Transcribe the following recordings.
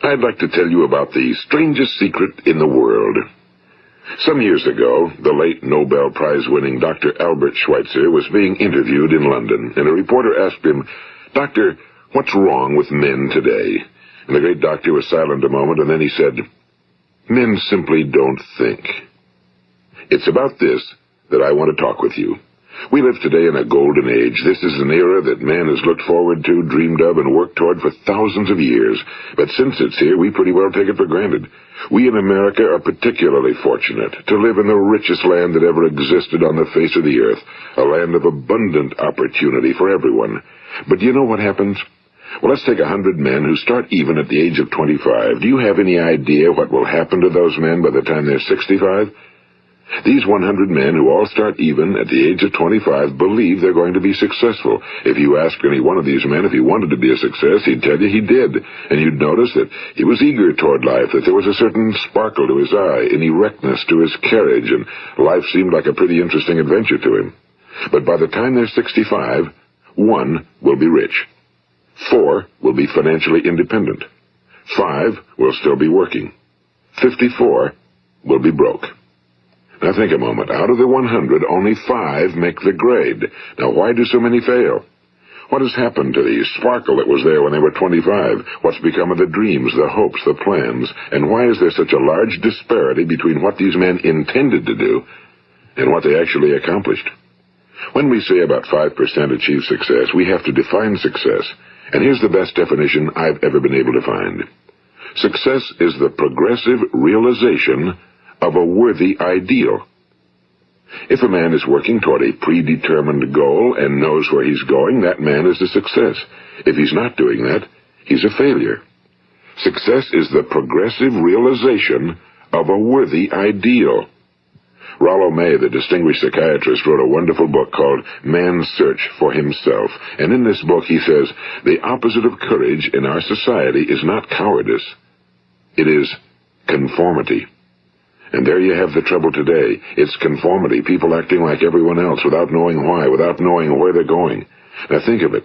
I'd like to tell you about the strangest secret in the world. Some years ago, the late Nobel Prize-winning Dr. Albert Schweitzer was being interviewed in London, and a reporter asked him, "Doctor, what's wrong with men today?" And the great doctor was silent a moment, and then he said, "Men simply don't think." It's about this that I want to talk with you. We live today in a golden age. This is an era that man has looked forward to, dreamed of, and worked toward for thousands of years. But since it's here, we pretty well take it for granted. We in America are particularly fortunate to live in the richest land that ever existed on the face of the earth, a land of abundant opportunity for everyone. But do you know what happens? Well, let's take 100 men who start even at the age of 25. Do you have any idea what will happen to those men by the time they're 65? These 100 men who all start even at the age of 25 believe they're going to be successful. If you asked any one of these men if he wanted to be a success, he'd tell you he did. And you'd notice that he was eager toward life, that there was a certain sparkle to his eye, an erectness to his carriage, and life seemed like a pretty interesting adventure to him. But by the time they're 65, 1 will be rich. 4 will be financially independent. 5 will still be working. 54 will be broke. Now think a moment. Out of the 100, only 5 make the grade. Now why do so many fail? What has happened to the sparkle that was there when they were 25? What's become of the dreams, the hopes, the plans? And why is there such a large disparity between what these men intended to do and what they actually accomplished? When we say about 5% achieve success, we have to define success. And here's the best definition I've ever been able to find. Success is the progressive realization of a worthy ideal. If a man is working toward a predetermined goal and knows where he's going, that man is a success. If he's not doing that, he's a failure. Success is the progressive realization of a worthy ideal. Rollo May, the distinguished psychiatrist, wrote a wonderful book called Man's Search for Himself. And in this book he says, the opposite of courage in our society is not cowardice. It is conformity. And there you have the trouble today. It's conformity, people acting like everyone else without knowing why, without knowing where they're going. Now think of it.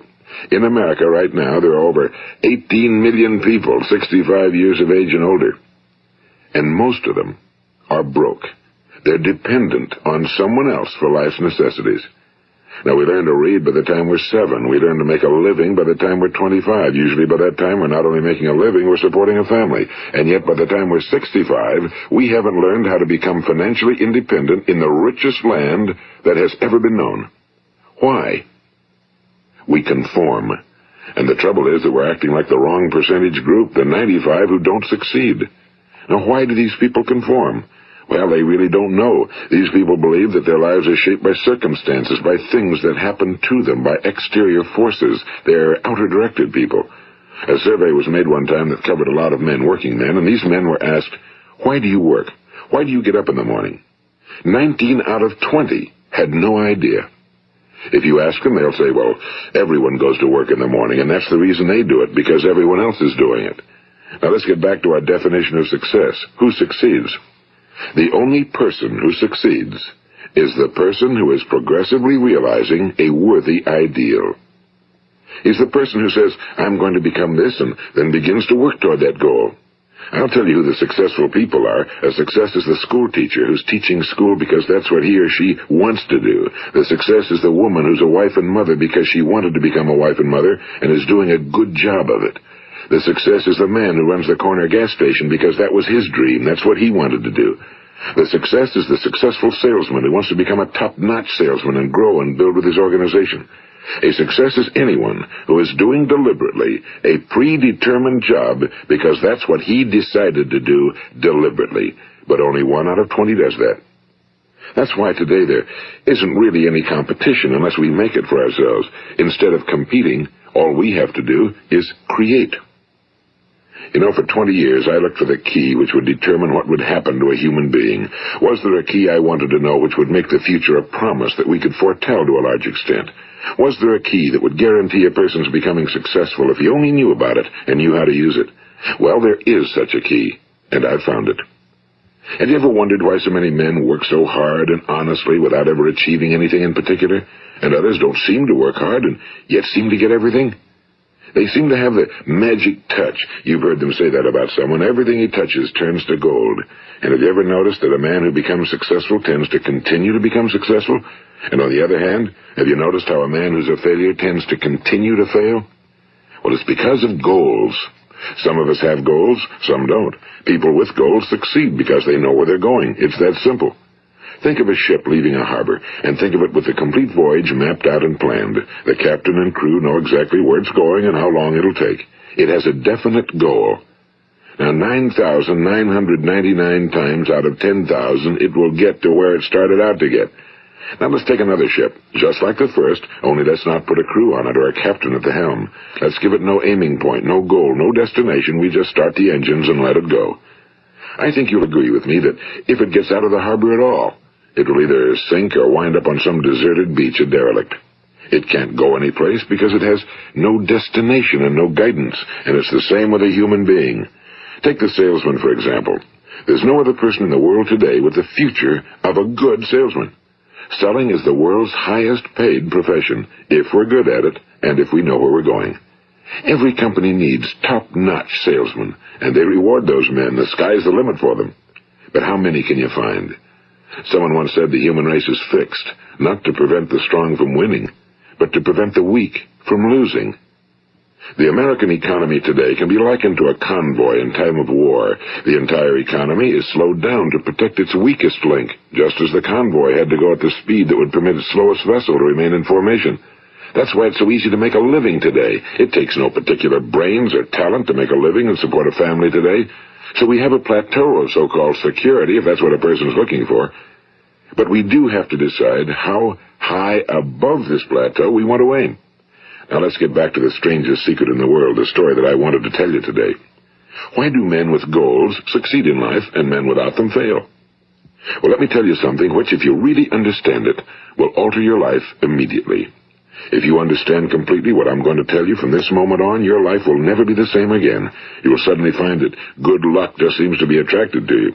In America right now, there are over 18 million people 65 years of age and older. And most of them are broke. They're dependent on someone else for life's necessities. Now, we learn to read by the time we're 7. We learn to make a living by the time we're 25. Usually by that time, we're not only making a living, we're supporting a family. And yet by the time we're 65, we haven't learned how to become financially independent in the richest land that has ever been known. Why? We conform. And the trouble is that we're acting like the wrong percentage group, the 95 who don't succeed. Now, why do these people conform? Well, they really don't know. These people believe that their lives are shaped by circumstances, by things that happen to them, by exterior forces. They're outer-directed people. A survey was made one time that covered a lot of men, working men, and these men were asked, "Why do you work? Why do you get up in the morning?" 19 out of 20 had no idea. If you ask them, they'll say, well, everyone goes to work in the morning, and that's the reason they do it, because everyone else is doing it. Now let's get back to our definition of success. Who succeeds? The only person who succeeds is the person who is progressively realizing a worthy ideal. He's the person who says, I'm going to become this, and then begins to work toward that goal. I'll tell you who the successful people are. A success is the school teacher who's teaching school because that's what he or she wants to do. The success is the woman who's a wife and mother because she wanted to become a wife and mother and is doing a good job of it. The success is the man who runs the corner gas station because that was his dream. That's what he wanted to do. The success is the successful salesman who wants to become a top-notch salesman and grow and build with his organization. A success is anyone who is doing deliberately a predetermined job because that's what he decided to do deliberately. But only 1 out of 20 does that. That's why today there isn't really any competition unless we make it for ourselves. Instead of competing, all we have to do is create. You know, for 20 years, I looked for the key which would determine what would happen to a human being. Was there a key I wanted to know which would make the future a promise that we could foretell to a large extent? Was there a key that would guarantee a person's becoming successful if he only knew about it and knew how to use it? Well, there is such a key, and I've found it. Have you ever wondered why so many men work so hard and honestly without ever achieving anything in particular, and others don't seem to work hard and yet seem to get everything? They seem to have the magic touch. You've heard them say that about someone. Everything he touches turns to gold. And have you ever noticed that a man who becomes successful tends to continue to become successful? And on the other hand, have you noticed how a man who's a failure tends to continue to fail? Well, it's because of goals. Some of us have goals, some don't. People with goals succeed because they know where they're going. It's that simple. Think of a ship leaving a harbor, and think of it with the complete voyage mapped out and planned. The captain and crew know exactly where it's going and how long it'll take. It has a definite goal. Now, 9,999 times out of 10,000, it will get to where it started out to get. Now let's take another ship, just like the first, only let's not put a crew on it or a captain at the helm. Let's give it no aiming point, no goal, no destination. We just start the engines and let it go. I think you'll agree with me that if it gets out of the harbor at all, it will either sink or wind up on some deserted beach, a derelict. It can't go anyplace because it has no destination and no guidance, and it's the same with a human being. Take the salesman, for example. There's no other person in the world today with the future of a good salesman. Selling is the world's highest paid profession, if we're good at it, and if we know where we're going. Every company needs top-notch salesmen, and they reward those men. The sky's the limit for them. But how many can you find? Someone once said the human race is fixed, not to prevent the strong from winning, but to prevent the weak from losing. The American economy today can be likened to a convoy in time of war. The entire economy is slowed down to protect its weakest link, just as the convoy had to go at the speed that would permit its slowest vessel to remain in formation. That's why it's so easy to make a living today. It takes no particular brains or talent to make a living and support a family today. So we have a plateau of so-called security, if that's what a person's looking for. But we do have to decide how high above this plateau we want to aim. Now let's get back to the strangest secret in the world, the story that I wanted to tell you today. Why do men with goals succeed in life and men without them fail? Well, let me tell you something which, if you really understand it, will alter your life immediately. If you understand completely what I'm going to tell you from this moment on, your life will never be the same again. You will suddenly find that good luck just seems to be attracted to you.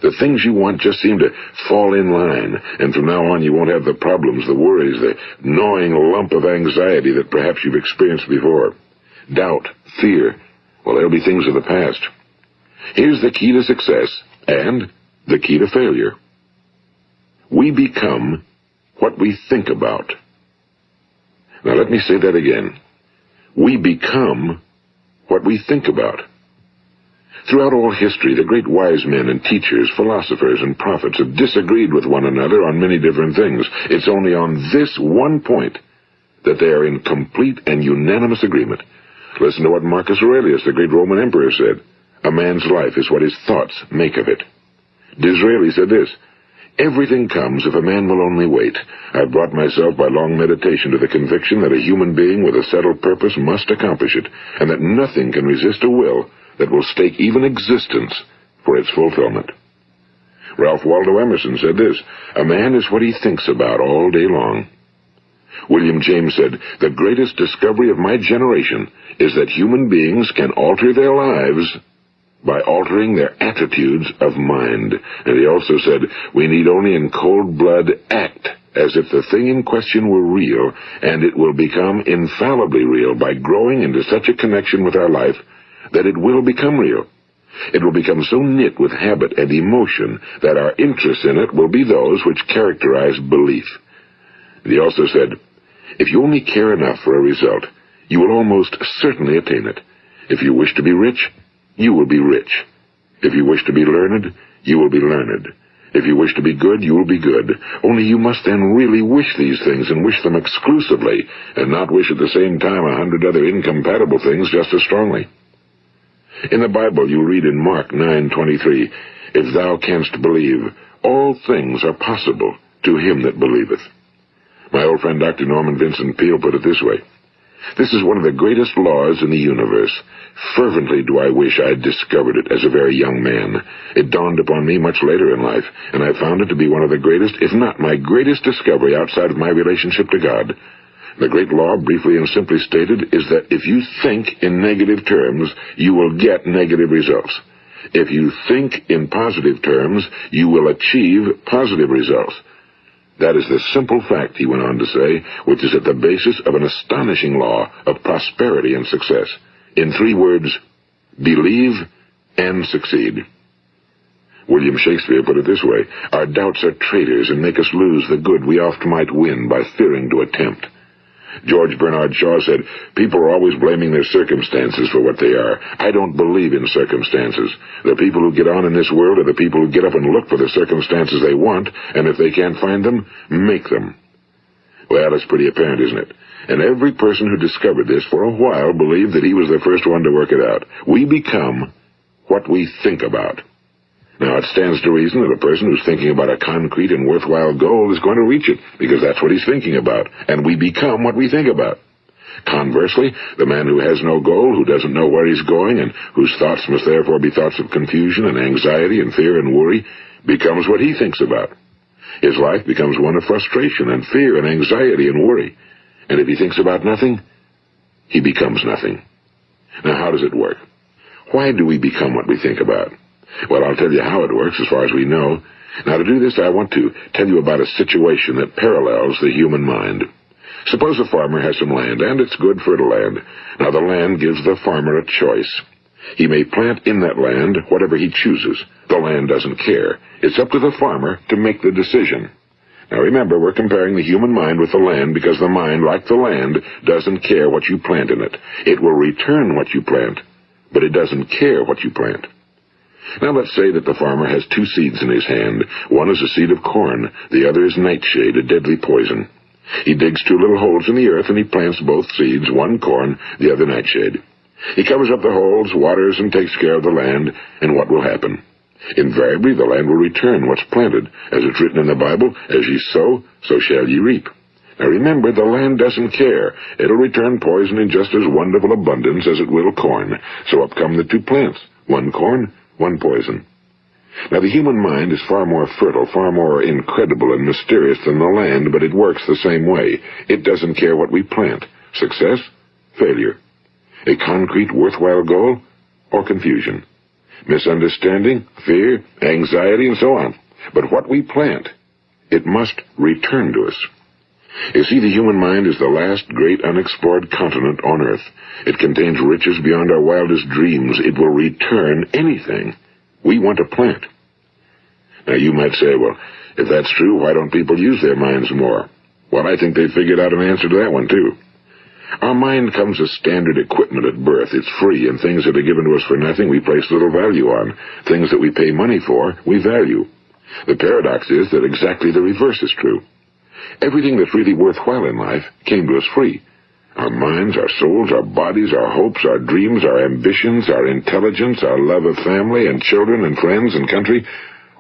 The things you want just seem to fall in line, and from now on you won't have the problems, the worries, the gnawing lump of anxiety that perhaps you've experienced before. Doubt, fear, well, they'll be things of the past. Here's the key to success and the key to failure. We become what we think about. Now let me say that again. We become what we think about. Throughout all history, the great wise men and teachers, philosophers and prophets have disagreed with one another on many different things. It's only on this one point that they are in complete and unanimous agreement. Listen to what Marcus Aurelius, the great Roman emperor, said. A man's life is what his thoughts make of it. Disraeli said this. Everything comes if a man will only wait. I've brought myself by long meditation to the conviction that a human being with a settled purpose must accomplish it, and that nothing can resist a will that will stake even existence for its fulfillment. Ralph Waldo Emerson said this, a man is what he thinks about all day long. William James said, the greatest discovery of my generation is that human beings can alter their lives by altering their attitudes of mind. And he also said, we need only in cold blood act as if the thing in question were real, and it will become infallibly real by growing into such a connection with our life that it will become real. It will become so knit with habit and emotion that our interest in it will be those which characterize belief. And he also said, if you only care enough for a result, you will almost certainly attain it. If you wish to be rich, you will be rich. If you wish to be learned, you will be learned. If you wish to be good, you will be good. Only you must then really wish these things and wish them exclusively, and not wish at the same time 100 other incompatible things just as strongly. In the Bible, you read in Mark 9:23, if thou canst believe, all things are possible to him that believeth. My old friend Dr. Norman Vincent Peale put it this way, this is one of the greatest laws in the universe. Fervently do I wish I had discovered it as a very young man. It dawned upon me much later in life, and I found it to be one of the greatest, if not my greatest discovery outside of my relationship to God. The great law, briefly and simply stated, is that if you think in negative terms, you will get negative results. If you think in positive terms, you will achieve positive results. That is the simple fact, he went on to say, which is at the basis of an astonishing law of prosperity and success. In 3 words, believe and succeed. William Shakespeare put it this way: our doubts are traitors and make us lose the good we oft might win by fearing to attempt. George Bernard Shaw said, people are always blaming their circumstances for what they are. I don't believe in circumstances. The people who get on in this world are the people who get up and look for the circumstances they want, and if they can't find them, make them. Well, it's pretty apparent, isn't it? And every person who discovered this for a while believed that he was the first one to work it out. We become what we think about. Now, it stands to reason that a person who's thinking about a concrete and worthwhile goal is going to reach it, because that's what he's thinking about, and we become what we think about. Conversely, the man who has no goal, who doesn't know where he's going, and whose thoughts must therefore be thoughts of confusion and anxiety and fear and worry, becomes what he thinks about. His life becomes one of frustration and fear and anxiety and worry. And if he thinks about nothing, he becomes nothing. Now, how does it work? Why do we become what we think about? Well, I'll tell you how it works as far as we know. Now, to do this, I want to tell you about a situation that parallels the human mind. Suppose a farmer has some land, and it's good fertile land. Now, the land gives the farmer a choice. He may plant in that land whatever he chooses. The land doesn't care. It's up to the farmer to make the decision. Now, remember, we're comparing the human mind with the land because the mind, like the land, doesn't care what you plant in it. It will return what you plant, but it doesn't care what you plant. Now, let's say that the farmer has 2 seeds in his hand. One is a seed of corn. The other is nightshade, a deadly poison. He digs 2 little holes in the earth, and he plants both seeds, one corn, the other nightshade. He covers up the holes, waters, and takes care of the land, and what will happen? Invariably, the land will return what's planted. As it's written in the Bible, as ye sow, so shall ye reap. Now remember, the land doesn't care. It'll return poison in just as wonderful abundance as it will corn. So up come the 2 plants, one corn, one poison. Now, the human mind is far more fertile, far more incredible and mysterious than the land, but it works the same way. It doesn't care what we plant. Success, failure. A concrete, worthwhile goal, or confusion. Misunderstanding, fear, anxiety, and so on. But what we plant, it must return to us. You see, the human mind is the last great unexplored continent on Earth. It contains riches beyond our wildest dreams. It will return anything we want to plant. Now, you might say, well, if that's true, why don't people use their minds more? Well, I think they've figured out an answer to that one, too. Our mind comes as standard equipment at birth. It's free, and things that are given to us for nothing we place little value on. Things that we pay money for, we value. The paradox is that exactly the reverse is true. Everything that's really worthwhile in life came to us free. Our minds, our souls, our bodies, our hopes, our dreams, our ambitions, our intelligence, our love of family and children and friends and country,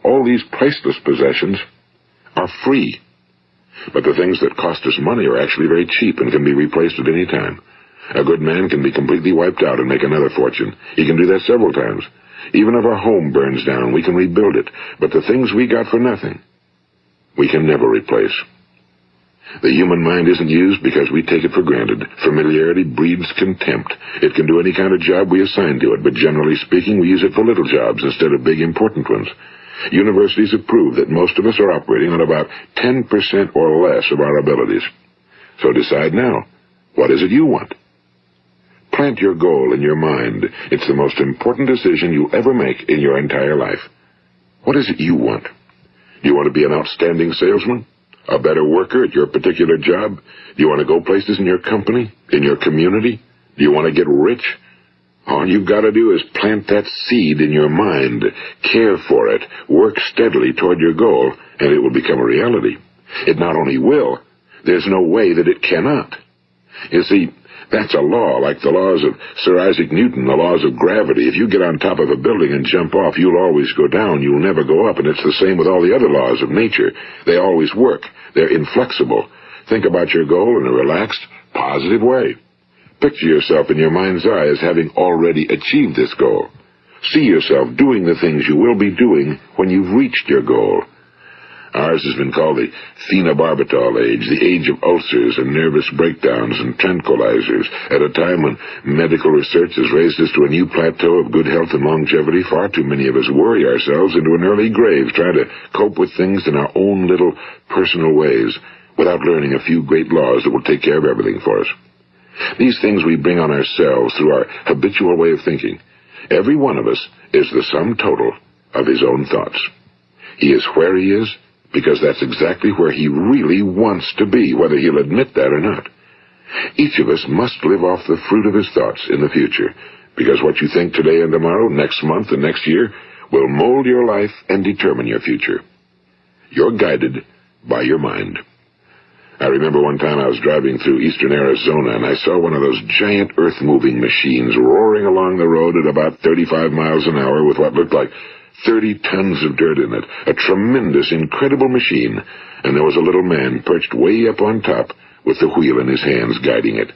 all these priceless possessions are free. But the things that cost us money are actually very cheap and can be replaced at any time. A good man can be completely wiped out and make another fortune. He can do that several times. Even if our home burns down, we can rebuild it. But the things we got for nothing, we can never replace. The human mind isn't used because we take it for granted. Familiarity breeds contempt. It can do any kind of job we assign to it, but generally speaking, we use it for little jobs instead of big, important ones. Universities have proved that most of us are operating on about 10% or less of our abilities. So decide now, what is it you want? Plant your goal in your mind. It's the most important decision you'll ever make in your entire life. What is it you want? Do you want to be an outstanding salesman? A better worker at your particular job? Do you want to go places in your company? In your community? Do you want to get rich? All you've got to do is plant that seed in your mind, care for it, work steadily toward your goal, and it will become a reality. It not only will, there's no way that it cannot. You see, that's a law, like the laws of Sir Isaac Newton, the laws of gravity. If you get on top of a building and jump off, you'll always go down. You'll never go up, and it's the same with all the other laws of nature. They always work. They're inflexible. Think about your goal in a relaxed, positive way. Picture yourself in your mind's eye as having already achieved this goal. See yourself doing the things you will be doing when you've reached your goal. Ours has been called the phenobarbital age, the age of ulcers and nervous breakdowns and tranquilizers, at a time when medical research has raised us to a new plateau of good health and longevity. Far too many of us worry ourselves into an early grave, trying to cope with things in our own little personal ways, without learning a few great laws that will take care of everything for us. These things we bring on ourselves through our habitual way of thinking. Every one of us is the sum total of his own thoughts. He is where he is because that's exactly where he really wants to be, whether he'll admit that or not. Each of us must live off the fruit of his thoughts in the future, because what you think today and tomorrow, next month and next year, will mold your life and determine your future. You're guided by your mind. I remember one time I was driving through eastern Arizona, and I saw one of those giant earth-moving machines roaring along the road at about 35 miles an hour with what looked like 30 tons of dirt in it. A tremendous, incredible machine, and there was a little man perched way up on top with the wheel in his hands guiding it.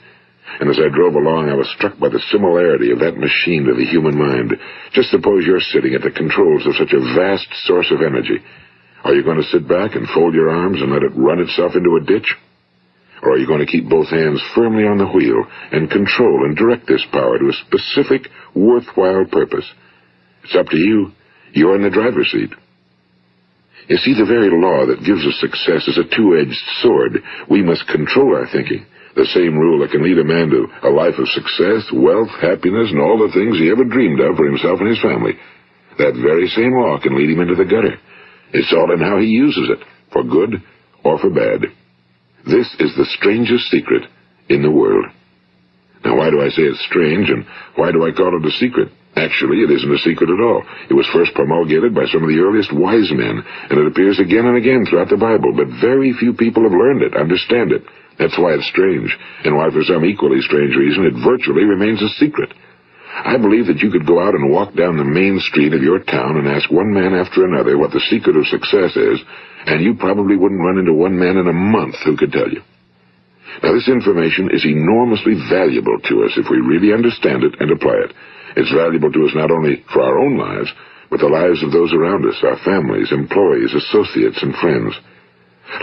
And as I drove along, I was struck by the similarity of that machine to the human mind. Just suppose you're sitting at the controls of such a vast source of energy. Are you going to sit back and fold your arms and let it run itself into a ditch? Or are you going to keep both hands firmly on the wheel and control and direct this power to a specific, worthwhile purpose? It's up to you. You're in the driver's seat. You see, the very law that gives us success is a two-edged sword. We must control our thinking. The same rule that can lead a man to a life of success, wealth, happiness, and all the things he ever dreamed of for himself and his family. That very same law can lead him into the gutter. It's all in how he uses it, for good or for bad. This is the strangest secret in the world. Now, why do I say it's strange, and why do I call it a secret? Actually, it isn't a secret at all. It was first promulgated by some of the earliest wise men, and it appears again and again throughout the Bible, but very few people have learned it, understand it. That's why it's strange, and why for some equally strange reason it virtually remains a secret. I believe that you could go out and walk down the main street of your town and ask one man after another what the secret of success is, and you probably wouldn't run into one man in a month who could tell you. Now, this information is enormously valuable to us if we really understand it and apply it. It's valuable to us not only for our own lives, but the lives of those around us, our families, employees, associates, and friends.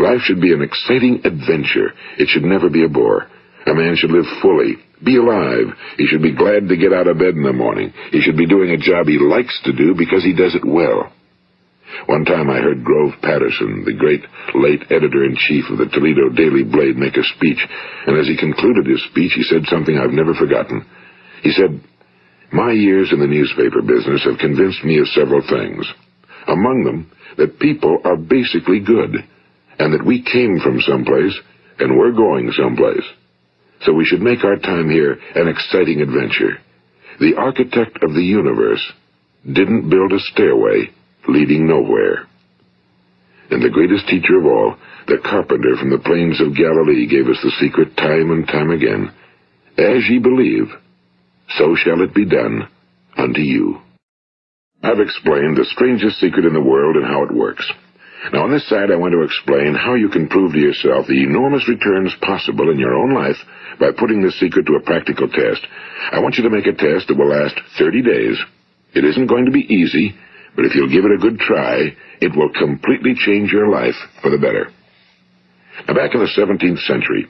Life should be an exciting adventure. It should never be a bore. A man should live fully, be alive. He should be glad to get out of bed in the morning. He should be doing a job he likes to do because he does it well. One time I heard Grove Patterson, the great late editor-in-chief of the Toledo Daily Blade, make a speech, and as he concluded his speech, he said something I've never forgotten. He said, "My years in the newspaper business have convinced me of several things. Among them, that people are basically good, and that we came from someplace, and we're going someplace. So we should make our time here an exciting adventure. The architect of the universe didn't build a stairway leading nowhere." And the greatest teacher of all, the carpenter from the plains of Galilee, gave us the secret time and time again. As ye believe, so shall it be done unto you. I've explained the strangest secret in the world and how it works. Now, on this side, I want to explain how you can prove to yourself the enormous returns possible in your own life by putting this secret to a practical test. I want you to make a test that will last 30 days. It isn't going to be easy, but if you'll give it a good try, it will completely change your life for the better. Now, back in the 17th century,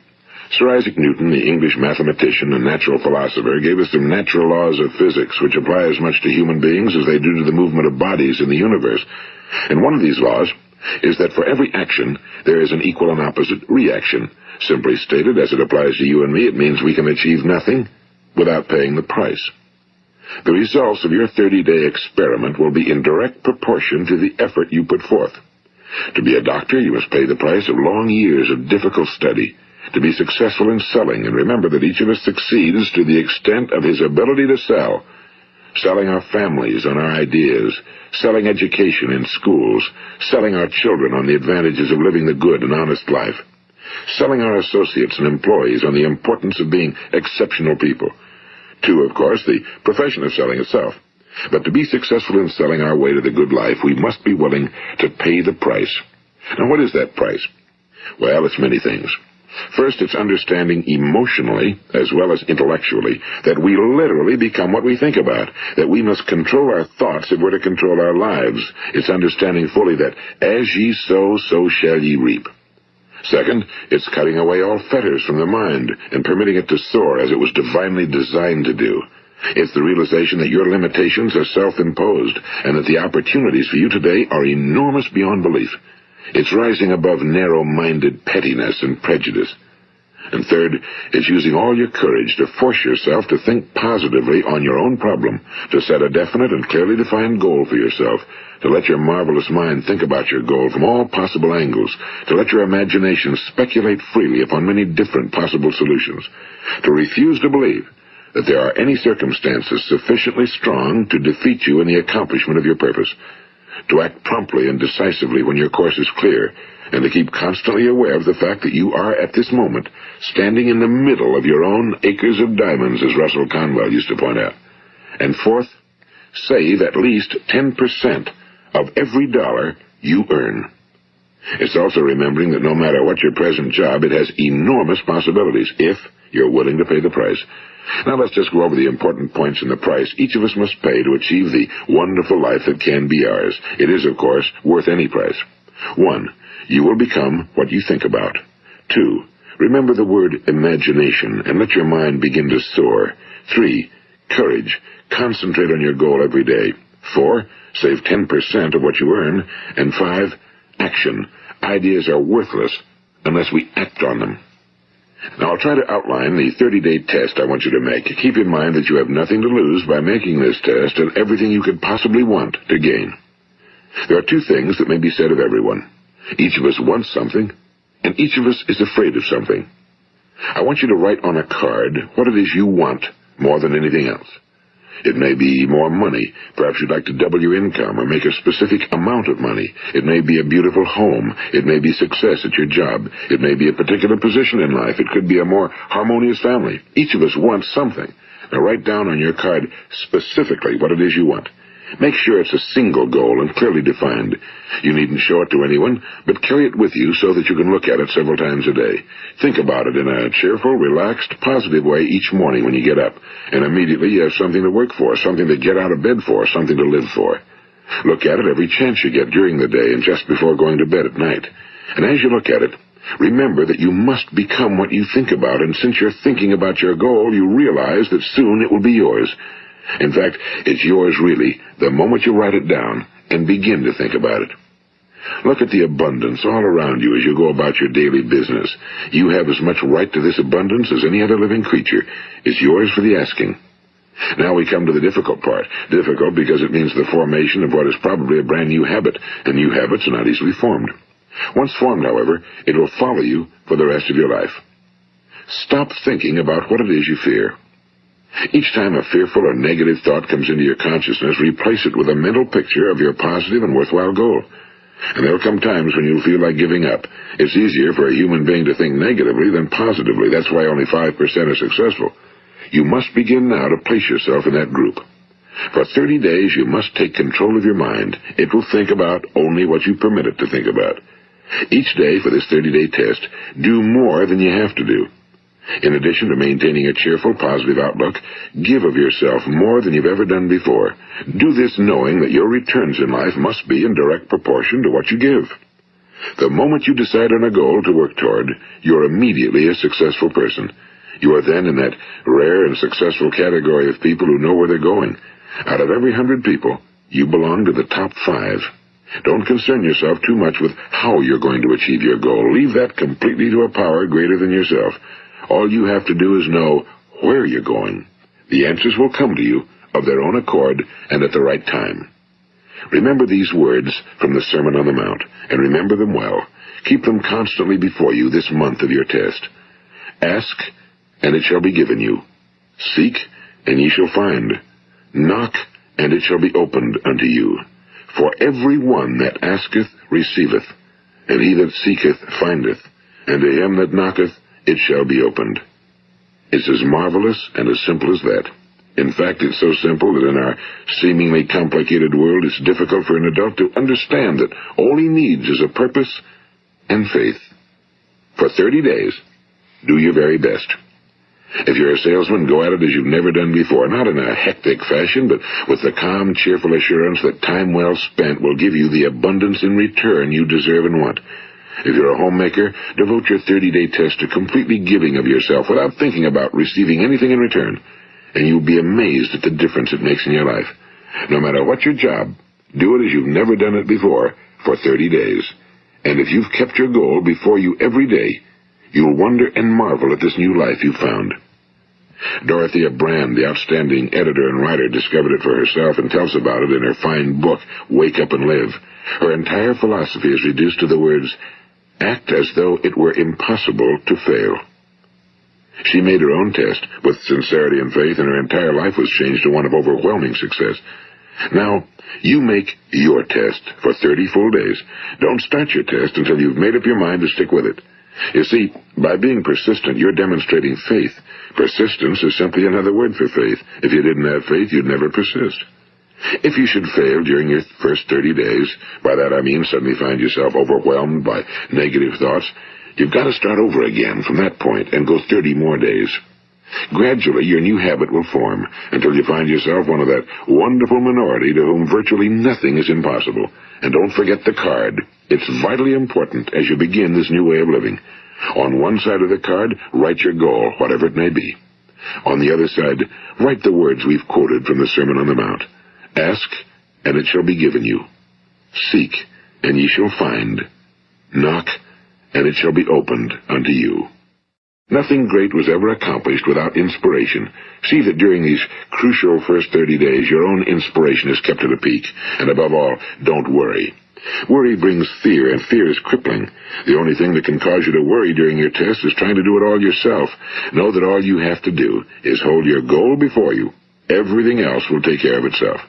Sir Isaac Newton, the English mathematician and natural philosopher, gave us some natural laws of physics which apply as much to human beings as they do to the movement of bodies in the universe. And one of these laws is that for every action, there is an equal and opposite reaction. Simply stated, as it applies to you and me, it means we can achieve nothing without paying the price. The results of your 30-day experiment will be in direct proportion to the effort you put forth. To be a doctor, you must pay the price of long years of difficult study. To be successful in selling, and remember that each of us succeeds to the extent of his ability to sell. Selling our families on our ideas, selling education in schools, selling our children on the advantages of living the good and honest life, selling our associates and employees on the importance of being exceptional people. To, of course, the profession of selling itself. But to be successful in selling our way to the good life, we must be willing to pay the price. Now, what is that price? Well, it's many things. First, it's understanding emotionally, as well as intellectually, that we literally become what we think about, that we must control our thoughts if we're to control our lives. It's understanding fully that as ye sow, so shall ye reap. Second, it's cutting away all fetters from the mind and permitting it to soar as it was divinely designed to do. It's the realization that your limitations are self-imposed and that the opportunities for you today are enormous beyond belief. It's rising above narrow-minded pettiness and prejudice. And third, it's using all your courage to force yourself to think positively on your own problem, to set a definite and clearly defined goal for yourself, to let your marvelous mind think about your goal from all possible angles, to let your imagination speculate freely upon many different possible solutions, to refuse to believe that there are any circumstances sufficiently strong to defeat you in the accomplishment of your purpose, to act promptly and decisively when your course is clear, and to keep constantly aware of the fact that you are, at this moment, standing in the middle of your own acres of diamonds, as Russell Conwell used to point out. And fourth, save at least 10% of every dollar you earn. It's also remembering that no matter what your present job, it has enormous possibilities, if you're willing to pay the price. Now let's just go over the important points in the price each of us must pay to achieve the wonderful life that can be ours. It is, of course, worth any price. 1. You will become what you think about. 2. Remember the word imagination and let your mind begin to soar. 3. Courage. Concentrate on your goal every day. 4. Save 10% of what you earn. And 5. Action. Ideas are worthless unless we act on them. Now, I'll try to outline the 30-day test I want you to make. Keep in mind that you have nothing to lose by making this test and everything you could possibly want to gain. There are 2 things that may be said of everyone. Each of us wants something, and each of us is afraid of something. I want you to write on a card what it is you want more than anything else. It may be more money. Perhaps you'd like to double your income or make a specific amount of money. It may be a beautiful home. It may be success at your job. It may be a particular position in life. It could be a more harmonious family. Each of us wants something. Now write down on your card specifically what it is you want. Make sure it's a single goal and clearly defined. You needn't show it to anyone, but carry it with you so that you can look at it several times a day. Think about it in a cheerful, relaxed, positive way each morning when you get up, and immediately you have something to work for, something to get out of bed for, something to live for. Look at it every chance you get during the day and just before going to bed at night. And as you look at it, remember that you must become what you think about, and since you're thinking about your goal, you realize that soon it will be yours. In fact, it's yours really the moment you write it down and begin to think about it. Look at the abundance all around you as you go about your daily business. You have as much right to this abundance as any other living creature. It's yours for the asking. Now we come to the difficult part. Difficult because it means the formation of what is probably a brand new habit, and new habits are not easily formed. Once formed, however, it will follow you for the rest of your life. Stop thinking about what it is you fear. Each time a fearful or negative thought comes into your consciousness, replace it with a mental picture of your positive and worthwhile goal. And there will come times when you'll feel like giving up. It's easier for a human being to think negatively than positively. That's why only 5% are successful. You must begin now to place yourself in that group. For 30 days, you must take control of your mind. It will think about only what you permit it to think about. Each day for this 30-day test, do more than you have to do. In addition to maintaining a cheerful, positive outlook, give of yourself more than you've ever done before. Do this knowing that your returns in life must be in direct proportion to what you give. The moment you decide on a goal to work toward, you're immediately a successful person. You are then in that rare and successful category of people who know where they're going. Out of every 100 people, you belong to the top 5. Don't concern yourself too much with how you're going to achieve your goal. Leave that completely to a power greater than yourself. All you have to do is know where you're going. The answers will come to you of their own accord and at the right time. Remember these words from the Sermon on the Mount, and remember them well. Keep them constantly before you this month of your test. Ask, and it shall be given you. Seek, and ye shall find. Knock, and it shall be opened unto you. For every one that asketh receiveth, and he that seeketh findeth, and to him that knocketh it shall be opened. It's as marvelous and as simple as that. In fact, it's so simple that in our seemingly complicated world, it's difficult for an adult to understand that all he needs is a purpose and faith. For 30 days, Do your very best. If you're a salesman, go at it as you've never done before, not in a hectic fashion, but with the calm, cheerful assurance that time well spent will give you the abundance in return you deserve and want. If you're a homemaker, devote your 30-day test to completely giving of yourself without thinking about receiving anything in return, and you'll be amazed at the difference it makes in your life. No matter what your job, do it as you've never done it before for 30 days. And if you've kept your goal before you every day, you'll wonder and marvel at this new life you've found. Dorothea Brand, the outstanding editor and writer, discovered it for herself and tells about it in her fine book, Wake Up and Live. Her entire philosophy is reduced to the words, act as though it were impossible to fail. She made her own test with sincerity and faith, and her entire life was changed to one of overwhelming success. Now, you make your test for 30 full days. Don't start your test until you've made up your mind to stick with it. You see, by being persistent, you're demonstrating faith. Persistence is simply another word for faith. If you didn't have faith, you'd never persist. If you should fail during your first 30 days, by that I mean suddenly find yourself overwhelmed by negative thoughts, you've got to start over again from that point and go 30 more days. Gradually, your new habit will form until you find yourself one of that wonderful minority to whom virtually nothing is impossible. And don't forget the card. It's vitally important as you begin this new way of living. On one side of the card, write your goal, whatever it may be. On the other side, write the words we've quoted from the Sermon on the Mount. Ask, and it shall be given you. Seek, and ye shall find. Knock, and it shall be opened unto you. Nothing great was ever accomplished without inspiration. See that during these crucial first 30 days, your own inspiration is kept at a peak. And above all, don't worry. Worry brings fear, and fear is crippling. The only thing that can cause you to worry during your test is trying to do it all yourself. Know that all you have to do is hold your goal before you. Everything else will take care of itself.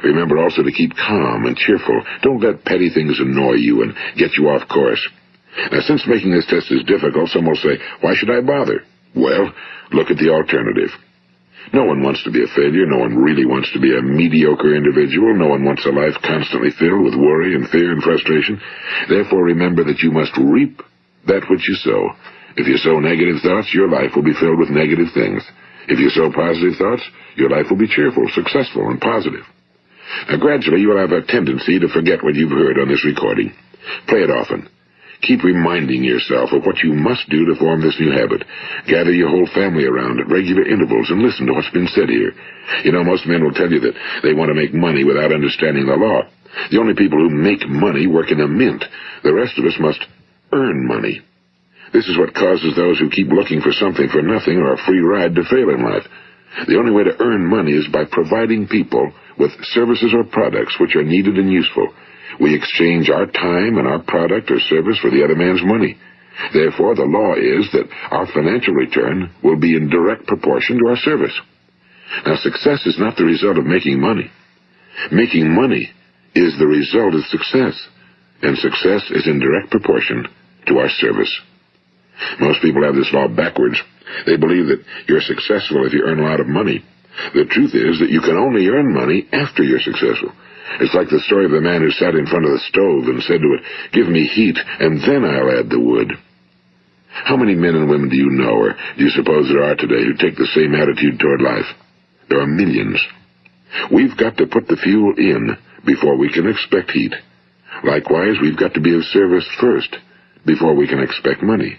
Remember also to keep calm and cheerful. Don't let petty things annoy you and get you off course. Now, since making this test is difficult, some will say, why should I bother? Well, look at the alternative. No one wants to be a failure. No one really wants to be a mediocre individual. No one wants a life constantly filled with worry and fear and frustration. Therefore, remember that you must reap that which you sow. If you sow negative thoughts, your life will be filled with negative things. If you sow positive thoughts, your life will be cheerful, successful, and positive. Now, gradually, you will have a tendency to forget what you've heard on this recording. Play it often. Keep reminding yourself of what you must do to form this new habit. Gather your whole family around at regular intervals and listen to what's been said here. You know, most men will tell you that they want to make money without understanding the law. The only people who make money work in a mint. The rest of us must earn money. This is what causes those who keep looking for something for nothing or a free ride to fail in life. The only way to earn money is by providing people with services or products which are needed and useful. We exchange our time and our product or service for the other man's money. Therefore, the law is that our financial return will be in direct proportion to our service. Now, success is not the result of making money. Making money is the result of success, and success is in direct proportion to our service. Most people have this law backwards. They believe that you're successful if you earn a lot of money. The truth is that you can only earn money after you're successful. It's like the story of the man who sat in front of the stove and said to it, "Give me heat, and then I'll add the wood." How many men and women do you know, or do you suppose there are today, who take the same attitude toward life? There are millions. We've got to put the fuel in before we can expect heat. Likewise, we've got to be of service first before we can expect money.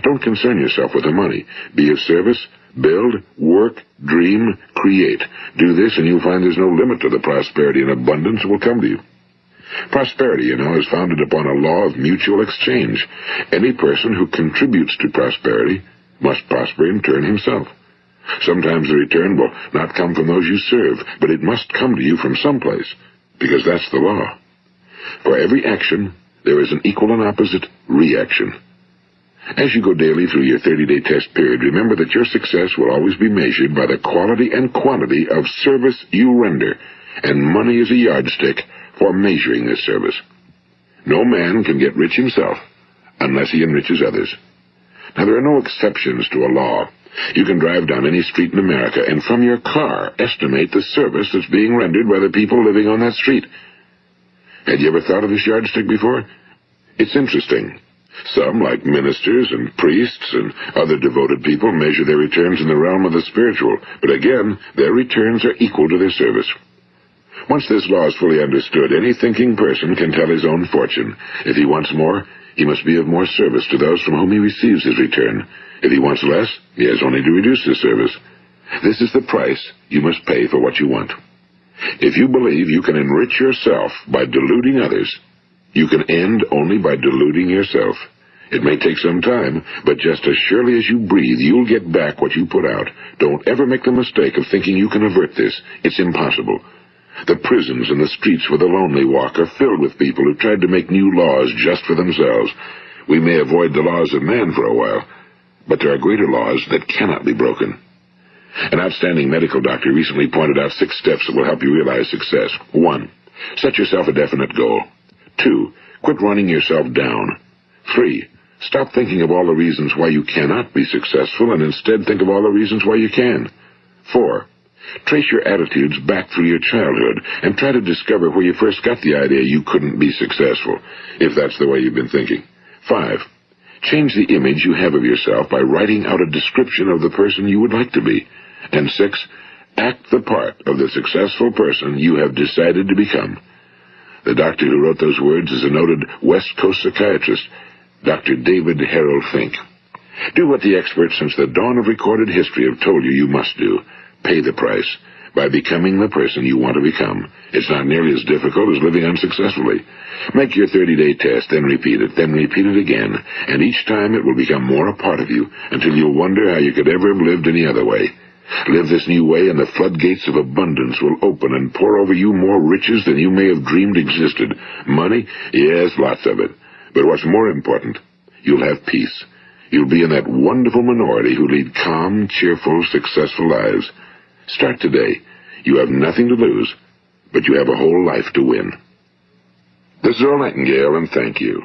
Don't concern yourself with the money. Be of service, build, work, dream, create. Do this, and you'll find there's no limit to the prosperity and abundance that will come to you. Prosperity, you know, is founded upon a law of mutual exchange. Any person who contributes to prosperity must prosper in turn himself. Sometimes the return will not come from those you serve, but it must come to you from someplace, because that's the law. For every action, there is an equal and opposite reaction. As you go daily through your 30-day test period, remember that your success will always be measured by the quality and quantity of service you render, and money is a yardstick for measuring this service. No man can get rich himself unless he enriches others. Now, there are no exceptions to a law. You can drive down any street in America and from your car estimate the service that's being rendered by the people living on that street. Had you ever thought of this yardstick before? It's interesting. Some, like ministers and priests and other devoted people, measure their returns in the realm of the spiritual, but again, their returns are equal to their service. Once this law is fully understood, any thinking person can tell his own fortune. If he wants more, he must be of more service to those from whom he receives his return. If he wants less, he has only to reduce his service. This is the price you must pay for what you want. If you believe you can enrich yourself by deluding others, you can end only by deluding yourself. It may take some time, but just as surely as you breathe, you'll get back what you put out. Don't ever make the mistake of thinking you can avert this. It's impossible. The prisons and the streets where the lonely walk are filled with people who tried to make new laws just for themselves. We may avoid the laws of man for a while, but there are greater laws that cannot be broken. An outstanding medical doctor recently pointed out 6 steps that will help you realize success. 1. Set yourself a definite goal. 2. Quit running yourself down. 3. Stop thinking of all the reasons why you cannot be successful and instead think of all the reasons why you can. 4. Trace your attitudes back through your childhood and try to discover where you first got the idea you couldn't be successful, if that's the way you've been thinking. 5. Change the image you have of yourself by writing out a description of the person you would like to be. And 6. Act the part of the successful person you have decided to become. The doctor who wrote those words is a noted West Coast psychiatrist, Dr. David Harold Fink. Do what the experts since the dawn of recorded history have told you you must do. Pay the price by becoming the person you want to become. It's not nearly as difficult as living unsuccessfully. Make your 30-day test, then repeat it again, and each time it will become more a part of you until you'll wonder how you could ever have lived any other way. Live this new way, and the floodgates of abundance will open and pour over you more riches than you may have dreamed existed. Money? Yes, lots of it. But what's more important, you'll have peace. You'll be in that wonderful minority who lead calm, cheerful, successful lives. Start today. You have nothing to lose, but you have a whole life to win. This is Earl Nightingale, and thank you.